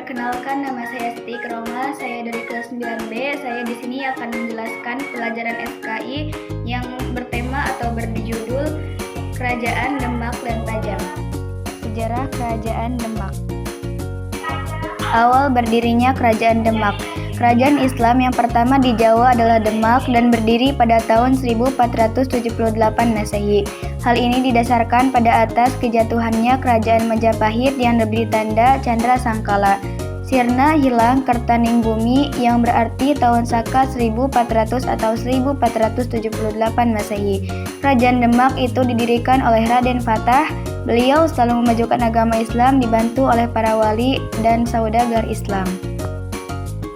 Perkenalkan, nama saya Siti Kroma, saya dari kelas 9B. Saya di sini akan menjelaskan pelajaran SKI yang bertema atau berjudul Kerajaan Demak dan Pajang. Sejarah Kerajaan Demak. Awal berdirinya Kerajaan Demak. Kerajaan Islam yang pertama di Jawa adalah Demak dan berdiri pada tahun 1478 Masehi. Hal ini didasarkan pada atas kejatuhannya Kerajaan Majapahit yang diberi tanda Candra Sangkala. Sirna hilang kertaning bumi yang berarti tahun Saka 1400 atau 1478 Masehi. Kerajaan Demak itu didirikan oleh Raden Fatah. Beliau selalu memajukan agama Islam dibantu oleh para wali dan saudagar Islam.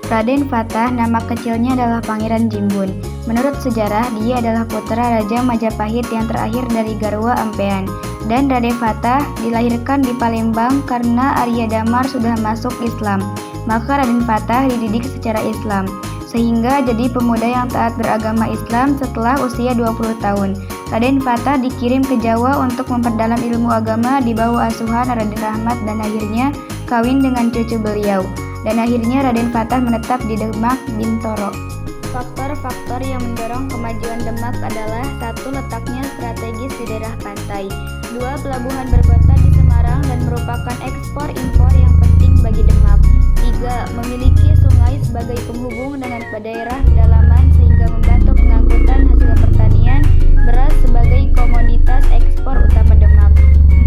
Raden Fatah nama kecilnya adalah Pangeran Jimbun. Menurut sejarah, dia adalah putra Raja Majapahit yang terakhir dari Garwa Ampean. Dan Raden Fatah dilahirkan di Palembang karena Arya Damar sudah masuk Islam. Maka Raden Fatah dididik secara Islam, sehingga jadi pemuda yang taat beragama Islam setelah usia 20 tahun. Raden Fatah dikirim ke Jawa untuk memperdalam ilmu agama di bawah asuhan Raden Rahmat dan akhirnya kawin dengan cucu beliau. Dan akhirnya Raden Fatah menetap di Demak Bintoro. Faktor-faktor yang mendorong kemajuan Demak adalah: 1. Letaknya strategis di daerah pantai. 2. Pelabuhan berkota di Semarang dan merupakan ekspor-impor yang penting bagi Demak. 3. Memiliki sungai sebagai penghubung dengan daerah pedalaman sehingga membantu pengangkutan hasil pertanian. Beras sebagai komoditas ekspor utama Demak.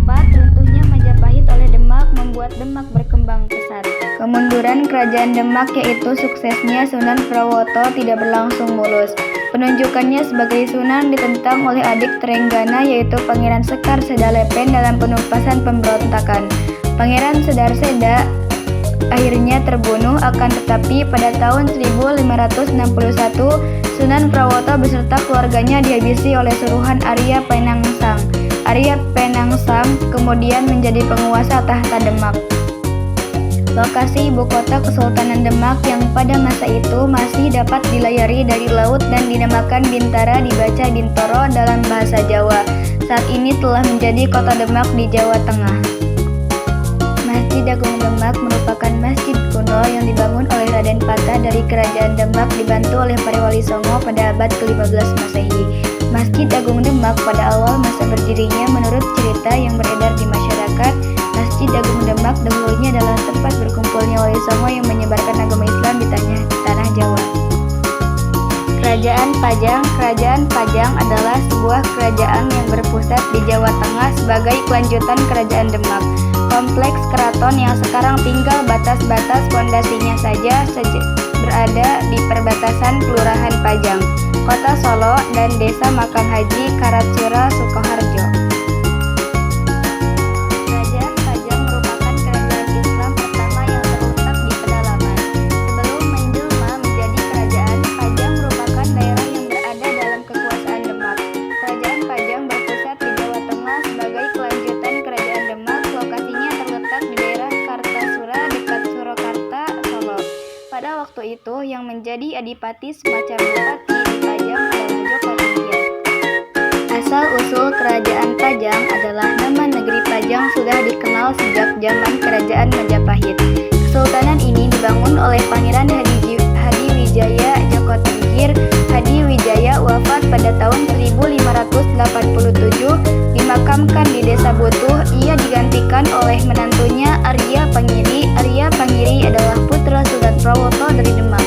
4. Runtuhnya Majapahit oleh Demak membuat Demak berkembang pesat. Kemunduran Kerajaan Demak yaitu suksesnya Sunan Prawoto tidak berlangsung mulus. Penunjukannya sebagai Sunan ditentang oleh adik Trenggana yaitu Pangeran Sekar Sedalepen dalam penumpasan pemberontakan. Pangeran Sedarseda akhirnya terbunuh, akan tetapi pada tahun 1561 Sunan Prawoto beserta keluarganya dihabisi oleh suruhan Arya Penangsang. Arya Penangsang kemudian menjadi penguasa tahta Demak. Lokasi ibu kota Kesultanan Demak yang pada masa itu masih dapat dilayari dari laut dan dinamakan Bintara dibaca Bintoro dalam bahasa Jawa. Saat ini telah menjadi kota Demak di Jawa Tengah. Masjid Agung Demak merupakan masjid kuno yang dibangun oleh Raden Fatah dari Kerajaan Demak dibantu oleh para wali songo pada abad ke-15 Masehi. Masjid Agung Demak pada awal masa berdirinya menurut cerita yang beredar di masyarakat, Masjid Agung Demak dahulunya adalah tempat berkumpulnya wali songo yang menyebarkan agama Islam di tanah Jawa. Kerajaan Pajang. Kerajaan Pajang adalah sebuah kerajaan yang berpusat di Jawa Tengah sebagai kelanjutan Kerajaan Demak. Kompleks keraton yang sekarang tinggal batas-batas fondasinya saja berada di perbatasan Kelurahan Pajang, Kota Solo, dan Desa Makan Haji Karatsura, Sukoharjo. Kerajaan Pajang merupakan kerajaan Islam pertama yang terletak di pedalaman. Sebelum menjelma menjadi kerajaan, Pajang merupakan daerah yang berada dalam kekuasaan Demak. Kerajaan Pajang berpusat di Jawa Tengah sebagai kelanjutan Kerajaan Demak. Lokasinya terletak di daerah Kartasura dekat Surakarta, Solo. Pada waktu itu yang menjadi adipati semacam bupati di Pajang adalah Joko Tingkir. Asal-usul Kerajaan Pajang adalah nama negeri Pajang sudah dikenal sejak zaman Kerajaan Majapahit. Kesultanan ini dibangun oleh Pangeran Hadiwijaya Joko Tingkir. Hadiwijaya wafat pada tahun 1587, dimakamkan di Desa Butuh. Ia digantikan oleh menantunya Arya Pangiri. Arya Pangiri adalah putra Sunan Prawoto dari Demak.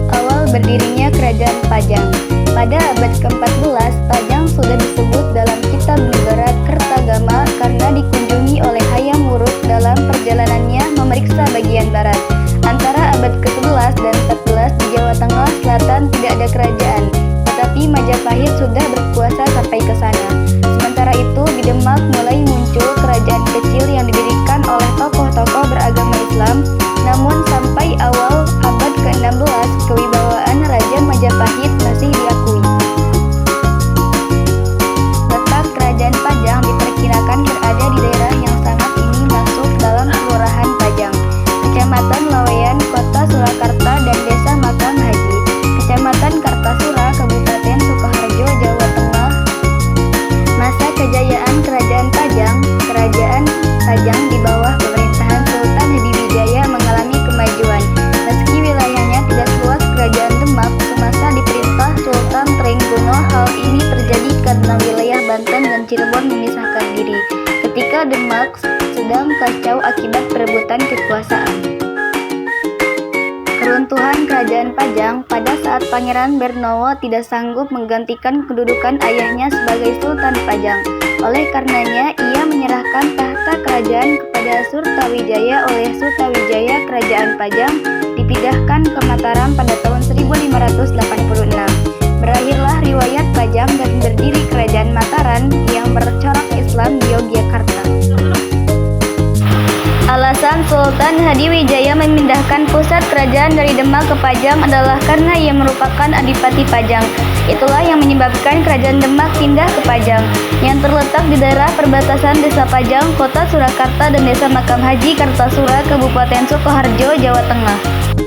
Awal berdirinya Kerajaan Pajang. Pada abad ke-14, Pajang sudah disebut dalam kitab negara Kertagama karena dikunjungi oleh Hayam Wuruk kacau akibat perebutan kekuasaan. Keruntuhan Kerajaan Pajang pada saat Pangeran Bernowo tidak sanggup menggantikan kedudukan ayahnya sebagai Sultan Pajang. Oleh karenanya, ia menyerahkan tahta kerajaan kepada Surtawijaya. Oleh Surtawijaya, Kerajaan Pajang dipindahkan ke Mataram pada tahun 1586. Berakhirlah riwayat Pajang dan berdiri Kerajaan Mataram yang bercorak Islam di Yogyakarta. Alasan Sultan Hadiwijaya memindahkan pusat kerajaan dari Demak ke Pajang adalah karena ia merupakan adipati Pajang. Itulah yang menyebabkan Kerajaan Demak pindah ke Pajang, yang terletak di daerah perbatasan Desa Pajang, Kota Surakarta, dan Desa Makam Haji Kartasura, Kabupaten Sukoharjo, Jawa Tengah.